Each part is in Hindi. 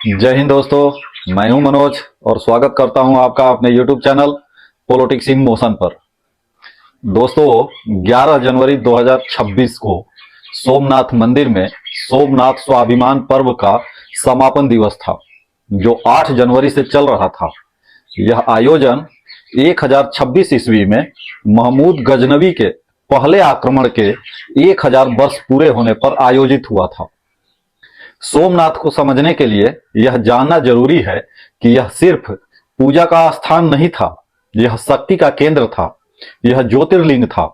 जय हिंद दोस्तों, मैं हूं मनोज और स्वागत करता हूं आपका अपने YouTube channel politics in motion पर। दोस्तों, 11 जनवरी 2026 को सोमनाथ मंदिर में सोमनाथ स्वाभिमान पर्व का समापन दिवस था, जो 8 जनवरी से चल रहा था। यह आयोजन 1026 ईस्वी में महमूद गजनवी के पहले आक्रमण के 1000 वर्ष पूरे होने पर आयोजित हुआ था। सोमनाथ को समझने के लिए यह जानना जरूरी है कि यह सिर्फ पूजा का स्थान नहीं था, यह शक्ति का केंद्र था, यह ज्योतिर्लिंग था,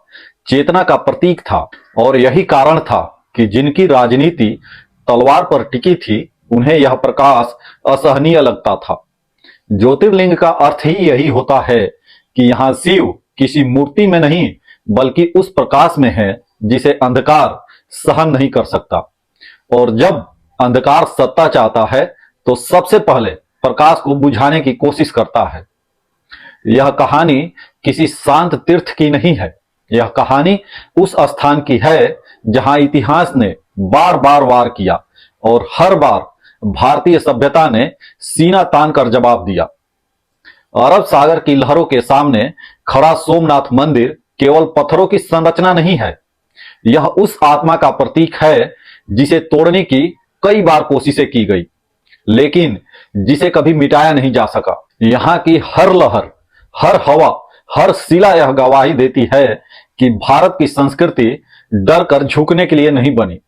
चेतना का प्रतीक था। और यही कारण था कि जिनकी राजनीति तलवार पर टिकी थी, उन्हें यह प्रकाश असहनीय लगता था। ज्योतिर्लिंग का अर्थ ही यही होता है कि यहाँ शिव किसी मूर्ति में नहीं, बल्कि उस प्रकाश में है जिसे अंधकार सहन नहीं कर सकता। और जब अंधकार सत्ता चाहता है तो सबसे पहले प्रकाश को बुझाने की कोशिश करता है। यह कहानी किसी शांत तीर्थ की नहीं है, यह कहानी उस स्थान की है जहां इतिहास ने बार बार वार किया और हर बार भारतीय सभ्यता ने सीना तान कर जवाब दिया। अरब सागर की लहरों के सामने खड़ा सोमनाथ मंदिर केवल पत्थरों की संरचना नहीं है, यह उस आत्मा का प्रतीक है जिसे तोड़ने की कई बार कोशिशें की गई, लेकिन जिसे कभी मिटाया नहीं जा सका। यहाँ की हर लहर, हर हवा, हर शिला यह गवाही देती है कि भारत की संस्कृति डर कर झुकने के लिए नहीं बनी।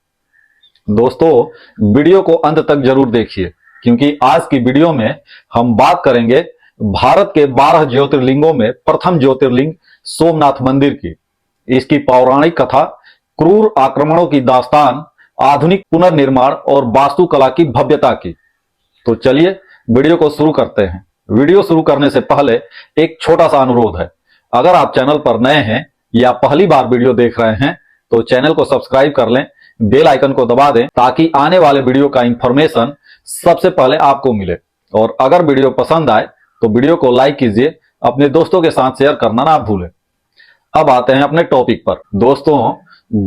दोस्तों, वीडियो को अंत तक जरूर देखिए, क्योंकि आज की वीडियो में हम बात करेंगे भारत के 12 ज्योतिर्लिंगों में प्रथम ज्योतिर्लिंग सोमनाथ मंदिर की, इसकी पौराणिक कथा, क्रूर आक्रमणों की दास्तान, आधुनिक पुनर्निर्माण और वास्तुकला की भव्यता की। तो चलिए वीडियो को शुरू करते हैं। वीडियो शुरू करने से पहले एक छोटा सा अनुरोध है, अगर आप चैनल पर नए हैं या पहली बार वीडियो देख रहे हैं तो चैनल को सब्सक्राइब कर लें, बेल आइकन को दबा दें ताकि आने वाले वीडियो का इंफॉर्मेशन सबसे पहले आपको मिले। और अगर वीडियो पसंद आए तो वीडियो को लाइक कीजिए, अपने दोस्तों के साथ शेयर करना ना भूलें। अब आते हैं अपने टॉपिक पर। दोस्तों,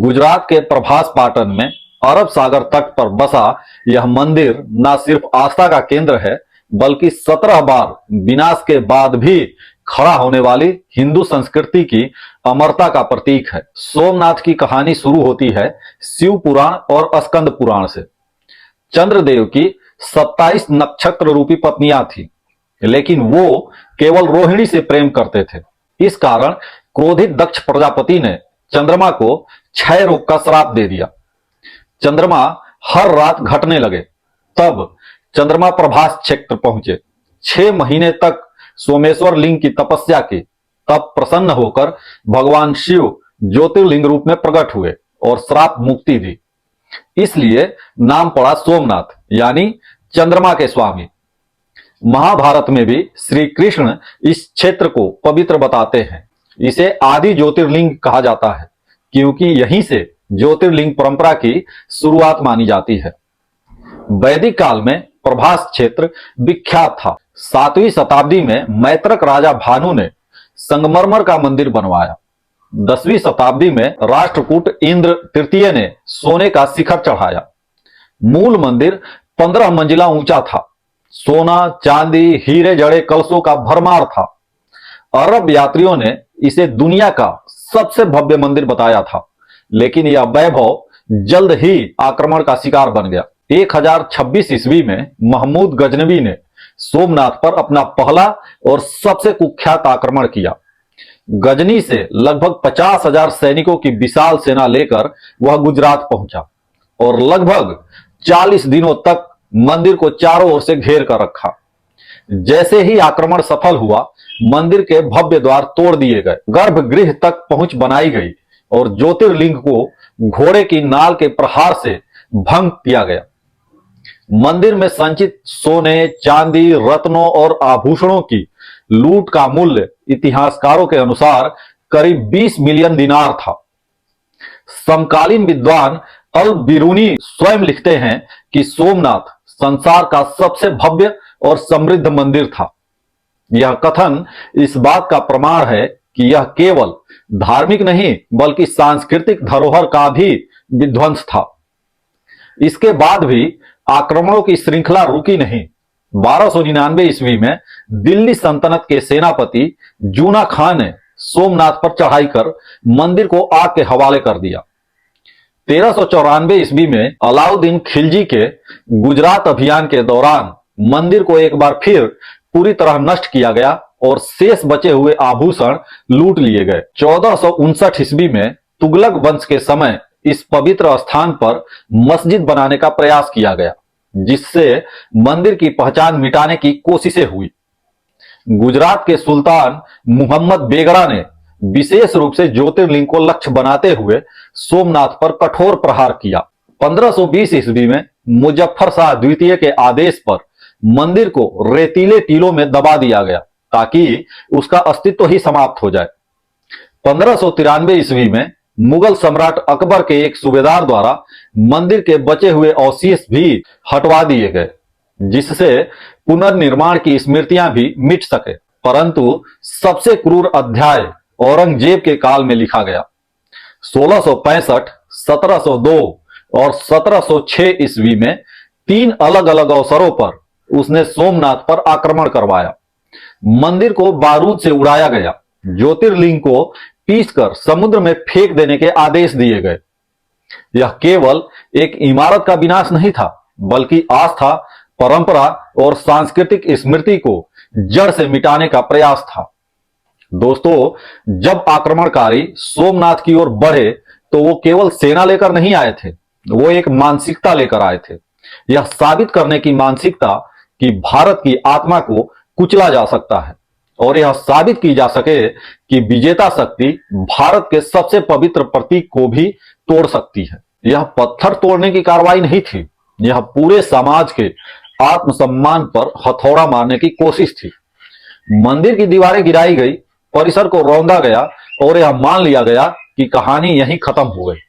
गुजरात के प्रभास पाटन में अरब सागर तट पर बसा यह मंदिर न सिर्फ आस्था का केंद्र है, बल्कि 17 बार विनाश के बाद भी खड़ा होने वाली हिंदू संस्कृति की अमरता का प्रतीक है। सोमनाथ की कहानी शुरू होती है शिव पुराण और स्कंद पुराण से। चंद्रदेव की 27 नक्षत्र रूपी पत्नियां थी, लेकिन वो केवल रोहिणी से प्रेम करते थे। इस कारण क्रोधित दक्ष प्रजापति ने चंद्रमा को क्षय रोग का श्राप दे दिया। चंद्रमा हर रात घटने लगे। तब चंद्रमा प्रभास क्षेत्र पहुंचे, 6 महीने तक सोमेश्वर लिंग की तपस्या की। तब प्रसन्न होकर भगवान शिव ज्योतिर्लिंग रूप में प्रकट हुए और श्राप मुक्ति दी। इसलिए नाम पड़ा सोमनाथ, यानी चंद्रमा के स्वामी। महाभारत में भी श्री कृष्ण इस क्षेत्र को पवित्र बताते हैं। इसे आदि ज्योतिर्लिंग कहा जाता है, क्योंकि यहीं से ज्योतिर्लिंग परंपरा की शुरुआत मानी जाती है। वैदिक काल में प्रभास क्षेत्र विख्यात था। 7वीं शताब्दी में मैत्रक राजा भानु ने संगमरमर का मंदिर बनवाया। 10वीं शताब्दी में राष्ट्रकूट इंद्र तृतीय ने सोने का शिखर चढ़ाया। मूल मंदिर 15 मंजिला ऊंचा था। सोना, चांदी, हीरे जड़े कलशों का भरमार था। अरब यात्रियों ने इसे दुनिया का सबसे भव्य मंदिर बताया था, लेकिन यह वैभव जल्द ही आक्रमण का शिकार बन गया। 1026 ईस्वी में महमूद गजनवी ने सोमनाथ पर अपना पहला और सबसे कुख्यात आक्रमण किया। गजनी से लगभग 50,000 सैनिकों की विशाल सेना लेकर वह गुजरात पहुंचा और लगभग 40 दिनों तक मंदिर को चारों ओर से घेर कर रखा। जैसे ही आक्रमण सफल हुआ, मंदिर के भव्य द्वार तोड़ दिए गए, गर्भगृह तक पहुंच बनाई गई और ज्योतिर्लिंग को घोड़े की नाल के प्रहार से भंग किया गया। मंदिर में संचित सोने, चांदी, रत्नों और आभूषणों की लूट का मूल्य इतिहासकारों के अनुसार करीब 20 मिलियन दिनार था। समकालीन विद्वान अल बिरूनी स्वयं लिखते हैं कि सोमनाथ संसार का सबसे भव्य और समृद्ध मंदिर था। यह कथन इस बात का प्रमाण है कि यह केवल धार्मिक नहीं, बल्कि सांस्कृतिक धरोहर का भी विध्वंस था। इसके बाद भी आक्रमणों की श्रृंखला रुकी नहीं। 1299 ईस्वी में दिल्ली सल्तनत के सेनापति जूना खां ने सोमनाथ पर चढ़ाई कर मंदिर को आग के हवाले कर दिया। 1394 ईस्वी में अलाउद्दीन खिलजी के गुजरात अभियान के दौरान मंदिर को एक बार फिर पूरी तरह नष्ट किया गया और शेष बचे हुए आभूषण लूट लिए गए। 1459 ईस्वी में तुगलक वंश के समय इस पवित्र स्थान पर मस्जिद बनाने का प्रयास किया गया, जिससे मंदिर की पहचान मिटाने की कोशिशें हुई। गुजरात के सुल्तान मुहम्मद बेगड़ा ने विशेष रूप से ज्योतिर्लिंग को लक्ष्य बनाते हुए सोमनाथ पर कठोर प्रहार किया। 1520 ईस्वी में मुजफ्फर शाह द्वितीय के आदेश पर मंदिर को रेतीले टीलों में दबा दिया गया ताकि उसका अस्तित्व ही समाप्त हो जाए। 1593 ईस्वी में मुगल सम्राट अकबर के एक सूबेदार द्वारा मंदिर के बचे हुए अवशेष भी हटवा दिए गए, जिससे पुनर्निर्माण की स्मृतियां भी मिट सके। परंतु सबसे क्रूर अध्याय औरंगजेब के काल में लिखा गया। 1665, 1702 और 1706 ईस्वी में 3 अलग अलग अवसरों पर उसने सोमनाथ पर आक्रमण करवाया। मंदिर को बारूद से उड़ाया गया, ज्योतिर्लिंग को पीसकर समुद्र में फेंक देने के आदेश दिए गए। यह केवल एक इमारत का विनाश नहीं था, बल्कि आस्था, परंपरा और सांस्कृतिक स्मृति को जड़ से मिटाने का प्रयास था। दोस्तों, जब आक्रमणकारी सोमनाथ की ओर बढ़े तो वो केवल सेना लेकर नहीं आए थे, वो एक मानसिकता लेकर आए थे। यह साबित करने की मानसिकता कि भारत की आत्मा को कुचला जा सकता है और यह साबित की जा सके कि विजेता शक्ति भारत के सबसे पवित्र प्रतीक को भी तोड़ सकती है। यह पत्थर तोड़ने की कार्रवाई नहीं थी, यह पूरे समाज के आत्मसम्मान पर हथौड़ा मारने की कोशिश थी। मंदिर की दीवारें गिराई गई, परिसर को रौंदा गया और यह मान लिया गया कि कहानी यहीं खत्म हो गई।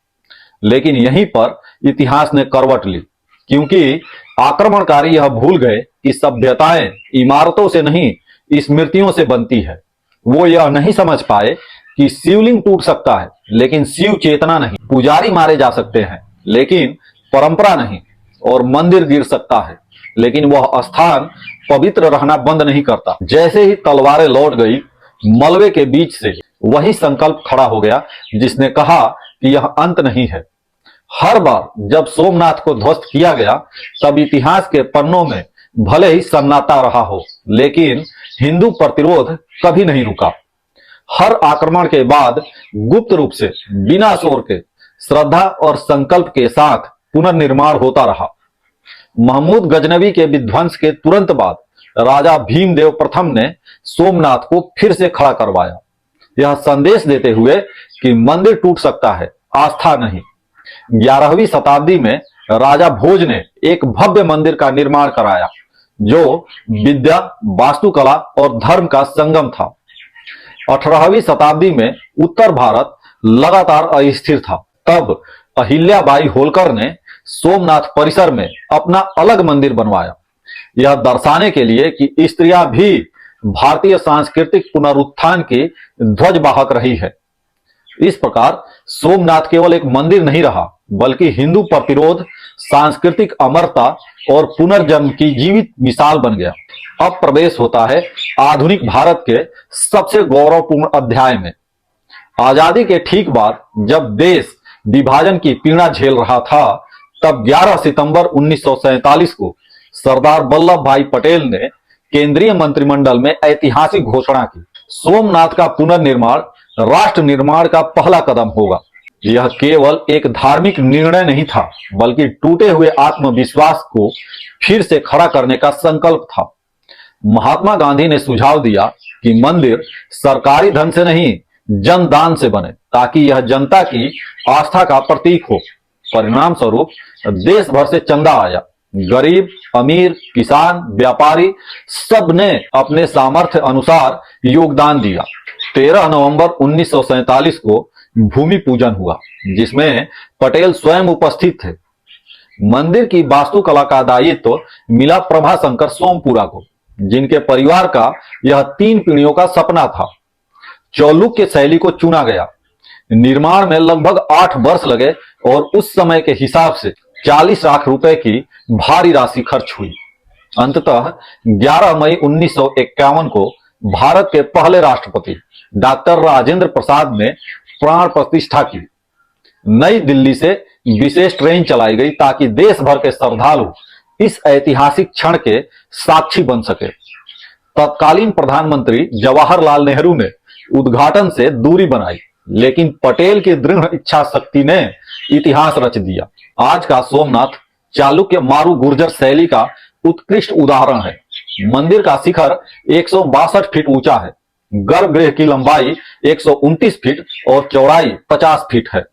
लेकिन यहीं पर इतिहास ने करवट ली, क्योंकि आक्रमणकारी यह भूल गए कि सभ्यताएं इमारतों से नहीं, स्मृतियों से बनती है। वो यह नहीं समझ पाए कि शिवलिंग टूट सकता है लेकिन शिव चेतना नहीं, पुजारी मारे जा सकते हैं लेकिन परंपरा नहीं, और मंदिर गिर सकता है लेकिन वह स्थान पवित्र रहना बंद नहीं करता। जैसे ही तलवारें लौट गई, मलबे के बीच से वही संकल्प खड़ा हो गया जिसने कहा कि यह अंत नहीं है। हर बार जब सोमनाथ को ध्वस्त किया गया, तब इतिहास के पन्नों में भले ही सन्नाटा रहा हो, लेकिन हिंदू प्रतिरोध कभी नहीं रुका। हर आक्रमण के बाद गुप्त रूप से, बिना शोर के, श्रद्धा और संकल्प के साथ पुनर्निर्माण होता रहा। महमूद गजनवी के विध्वंस के तुरंत बाद राजा भीमदेव प्रथम ने सोमनाथ को फिर से खड़ा करवाया, यह संदेश देते हुए कि मंदिर टूट सकता है, आस्था नहीं। 11वीं शताब्दी में राजा भोज ने एक भव्य मंदिर का निर्माण कराया जो विद्या, वास्तुकला और धर्म का संगम था। 18वीं शताब्दी में उत्तर भारत लगातार अस्थिर था। तब अहिल्याबाई होलकर ने सोमनाथ परिसर में अपना अलग मंदिर बनवाया, यह दर्शाने के लिए कि स्त्रियां भी भारतीय सांस्कृतिक पुनरुत्थान की ध्वजवाहक रही है। इस प्रकार सोमनाथ केवल एक मंदिर नहीं रहा, बल्कि हिंदू प्रतिरोध, सांस्कृतिक अमरता और पुनर्जन्म की जीवित मिसाल बन गया। अब प्रवेश होता है आधुनिक भारत के सबसे गौरवपूर्ण अध्याय में। आजादी के ठीक बाद जब देश विभाजन की पीड़ा झेल रहा था, तब 11 सितंबर 1947 को सरदार वल्लभ भाई पटेल ने केंद्रीय मंत्रिमंडल में ऐतिहासिक घोषणा की। सोमनाथ का पुनर्निर्माण राष्ट्र निर्माण का पहला कदम होगा। यह केवल एक धार्मिक निर्णय नहीं था, बल्कि टूटे हुए आत्मविश्वास को फिर से खड़ा करने का संकल्प था। महात्मा गांधी ने सुझाव दिया कि मंदिर सरकारी धन से नहीं, जनदान से बने, ताकि यह जनता की आस्था का प्रतीक हो। परिणाम स्वरूप देश भर से चंदा आया। गरीब, अमीर, किसान, व्यापारी सब ने अपने सामर्थ्य अनुसार योगदान दिया। 13 नवंबर 1947 को भूमि पूजन हुआ, जिसमें पटेल स्वयं उपस्थित थे। मंदिर की वास्तुकला का दायित्व मिला प्रभाशंकर सोमपुरा को, जिनके परिवार का यह 3 पीढ़ियों का सपना था। चौलुक्य शैली को चुना गया। निर्माण में लगभग 8 वर्ष लगे और उस समय के हिसाब से 40 लाख रुपए की भारी राशि खर्च हुई। अंततः 11 मई 1951 को भारत के पहले राष्ट्रपति डॉक्टर राजेंद्र प्रसाद ने प्राण प्रतिष्ठा की। नई दिल्ली से विशेष ट्रेन चलाई गई ताकि देश भर के श्रद्धालु इस ऐतिहासिक क्षण के साक्षी बन सके। तत्कालीन प्रधानमंत्री जवाहरलाल नेहरू ने उद्घाटन से दूरी बनाई, लेकिन पटेल की दृढ़ इच्छा शक्ति ने इतिहास रच दिया। आज का सोमनाथ चालुक्य मारू गुर्जर शैली का उत्कृष्ट उदाहरण है। मंदिर का शिखर 162 फीट ऊंचा है। गर्भगृह की लंबाई 129 फीट और चौड़ाई 50 फीट है।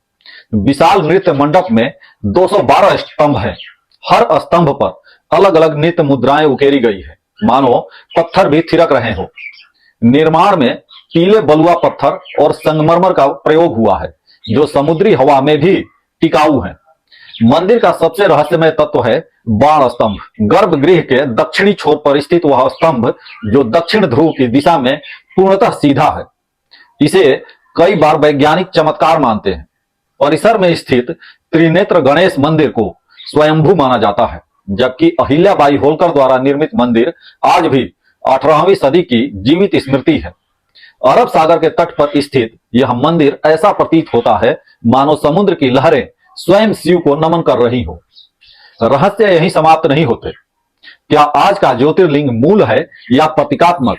विशाल नृत्य मंडप में 212 स्तंभ हैं। हर स्तंभ पर अलग अलग नृत्य मुद्राएं उकेरी गई है, मानो पत्थर भी थिरक रहे हो। निर्माण में पीले बलुआ पत्थर और संगमरमर का प्रयोग हुआ है, जो समुद्री हवा में भी टिकाऊ है। मंदिर का सबसे रहस्यमय तत्व है बाण स्तंभ। गर्भगृह के दक्षिणी छोर पर स्थित वह स्तंभ, जो दक्षिण ध्रुव की दिशा में पूर्णतः सीधा है, इसे कई बार वैज्ञानिक चमत्कार मानते हैं। परिसर में स्थित त्रिनेत्र गणेश मंदिर को स्वयंभू माना जाता है, जबकि अहिल्याबाई होलकर द्वारा निर्मित मंदिर आज भी 18वीं सदी की जीवित स्मृति है। अरब सागर के तट पर स्थित यह मंदिर ऐसा प्रतीत होता है मानो समुद्र की लहरें स्वयं शिव को नमन कर रही हो। रहस्य यही समाप्त नहीं होते। क्या आज का ज्योतिर्लिंग मूल है या प्रतीकात्मक?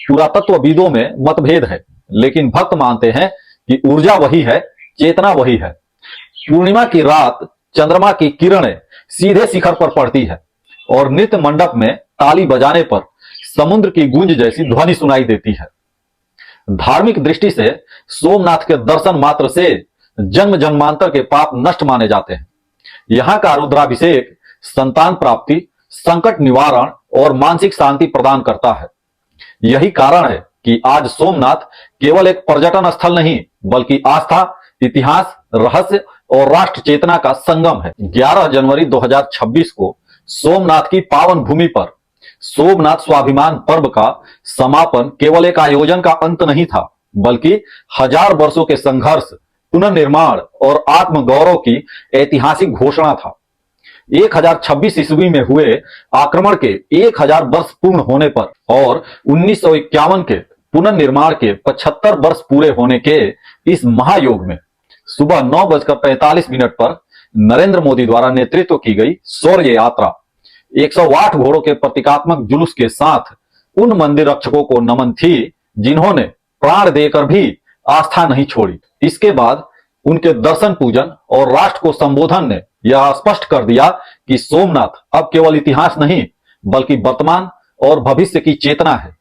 पुरातत्वविदों में मतभेद है, लेकिन भक्त मानते हैं कि ऊर्जा वही है, चेतना वही है। पूर्णिमा की रात चंद्रमा की किरणें सीधे शिखर पर पड़ती है और नृत्य मंडप में ताली बजाने पर समुद्र की गूंज जैसी ध्वनि सुनाई देती है। धार्मिक दृष्टि से सोमनाथ के दर्शन मात्र से जन्म जन्मांतर के पाप नष्ट माने जाते हैं। यहाँ का रुद्राभिषेक संतान प्राप्ति, संकट निवारण और मानसिक शांति प्रदान करता है। यही कारण है कि आज सोमनाथ केवल एक पर्यटन स्थल नहीं, बल्कि आस्था, इतिहास, रहस्य और राष्ट्र चेतना का संगम है। 11 जनवरी 2026 को सोमनाथ की पावन भूमि पर सोमनाथ स्वाभिमान पर्व का समापन केवल एक आयोजन का अंत नहीं था, बल्कि हजार वर्षों के संघर्ष, पुनर्निर्माण और आत्मगौरव की ऐतिहासिक घोषणा था। 1026 ईस्वी में हुए आक्रमण के 1000 वर्ष पूर्ण होने पर और 1951 के पुनर्निर्माण के 75 वर्ष पूरे होने के इस महायोग में सुबह 9:45 पर नरेंद्र मोदी द्वारा नेतृत्व की गई शौर्य यात्रा 108 घोड़ों के प्रतीकात्मक जुलूस के साथ उन मंदिर रक्षकों को नमन थी, जिन्होंने प्राण देकर भी आस्था नहीं छोड़ी। इसके बाद उनके दर्शन पूजन और राष्ट्र को संबोधन ने यह स्पष्ट कर दिया कि सोमनाथ अब केवल इतिहास नहीं, बल्कि वर्तमान और भविष्य की चेतना है।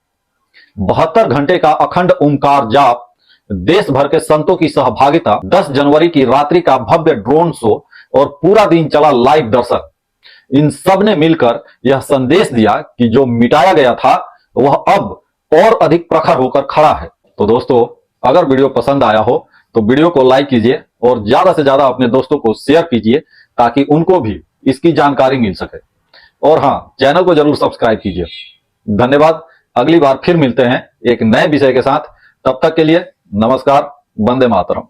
72 घंटे का अखंड ओंकार जाप, देश भर के संतों की सहभागिता, 10 जनवरी की रात्रि का भव्य ड्रोन शो और पूरा दिन चला लाइव दर्शन, इन सब ने मिलकर यह संदेश दिया कि जो मिटाया गया था वह अब और अधिक प्रखर होकर खड़ा है। तो दोस्तों, अगर वीडियो पसंद आया हो तो वीडियो को लाइक कीजिए और ज्यादा से ज्यादा अपने दोस्तों को शेयर कीजिए, ताकि उनको भी इसकी जानकारी मिल सके। और हाँ, चैनल को जरूर सब्सक्राइब कीजिए। धन्यवाद। अगली बार फिर मिलते हैं एक नए विषय के साथ। तब तक के लिए नमस्कार। वंदे मातरम।